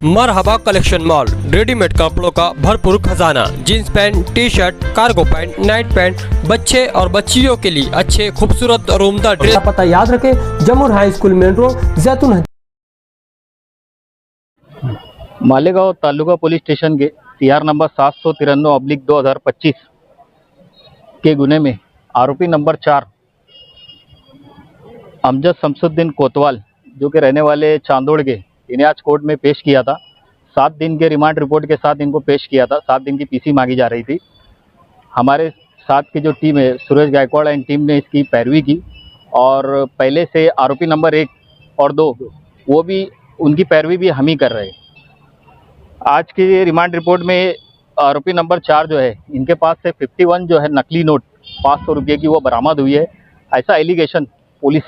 मरहबा collection mall, readymade कपड़ों का भरपूर खजाना, jeans pant, T shirt, cargo pant, night pant, बच्चे और बच्चियों के लिए अच्छे खूबसूरत और उम्दा ड्रेस। पता याद रखें, जमुर हाई स्कूल मेन रोड, जैतून। मालेगांव तालुका पुलिस स्टेशन के TR नंबर 793/2025 के गुने में आरोपी नंबर 4 अमजद शमसुद्दीन कोतवाल, जो कि रहने वाले चांदोड़ के, इन्हें आज कोर्ट में पेश किया था। 7 दिन के रिमांड रिपोर्ट के साथ इनको पेश किया था। 7 दिन की PC मांगी जा रही थी। हमारे साथ की जो टीम है, सुरेश गायकवाड़ एंड टीम ने इसकी पैरवी की और पहले से आरोपी नंबर 1 और 2 वो भी, उनकी पैरवी भी हम ही कर रहे हैं। आज की रिमांड रिपोर्ट में आरोपी नंबर 4 जो है, इनके पास से 51 जो है नकली नोट 500 रुपये की वो बरामद हुई है। ऐसा एलिगेशन पुलिस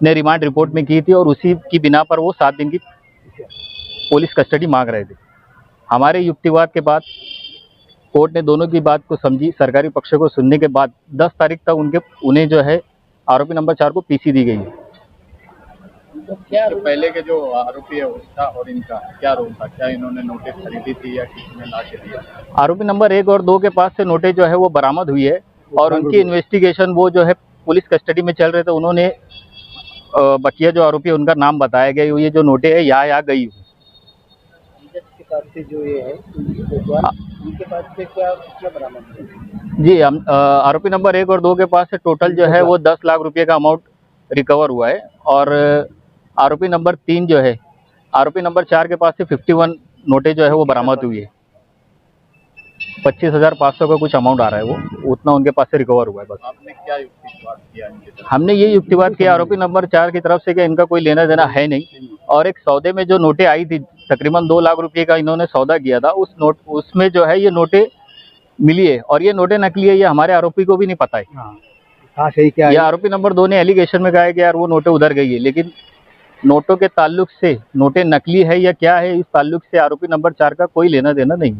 ने रिमांड रिपोर्ट में की थी और उसी की बिना पर वो 7 दिन की पुलिस कस्टडी मांग रहे थे। हमारे युक्तिवाद के बाद कोर्ट ने दोनों की बात को समझी। सरकारी पक्ष को सुनने के बाद 10 तारीख तक उन्हें जो है आरोपी नंबर 4 को PC दी गई है। तो क्या पहले के जो आरोपी है उसका और इनका क्या रोल था? क्या इन्होंने नोटिस खरीदी थी या किसी ने ला के दिया? आरोपी नंबर 1 और 2 के पास से नोटिस जो है वो बरामद हुई है और उनकी इन्वेस्टिगेशन वो जो है पुलिस कस्टडी में चल रहे थे। उन्होंने बकिया जो आरोपी उनका नाम बताया गया, ये जो नोटें है यहाँ गई हुई के पास से जो ये है उनके पास से क्या बरामद हुआ? जी, हम आरोपी नंबर 1 और 2 के पास से टोटल जो है वो 10 लाख रुपए का अमाउंट रिकवर हुआ है और आरोपी नंबर 3 जो है, आरोपी नंबर 4 के पास से 51 नोटें जो है वो बरामद हुई है। 25,500 का कुछ अमाउंट आ रहा है, वो उतना उनके पास से रिकवर हुआ है। बस आपने क्या युक्तिवाद किया इनके तरफ? हमने ये युक्तिवाद किया आरोपी नंबर 4 की तरफ से कि इनका कोई लेना देना है नहीं और एक सौदे में जो नोटें आई थी, तकरीबन 2 लाख रुपए का इन्होंने सौदा किया था, उसमें जो है ये नोटें मिली है और ये नोटें नकली है, ये हमारे आरोपी को भी नहीं पता है। हाँ सही क्या ये आरोपी नंबर 2 ने एलिगेशन में कहा है कि यार वो नोटें उधर गई है, लेकिन नोटों के ताल्लुक से नोटें नकली है या क्या है, इस ताल्लुक से आरोपी नंबर 4 का कोई लेना देना नहीं।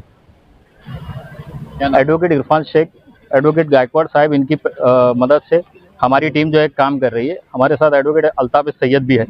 एडवोकेट इरफान शेख, एडवोकेट गायकवाड़ साहब, इनकी मदद से हमारी टीम जो है काम कर रही है। हमारे साथ एडवोकेट अल्ताफ सैयद भी है।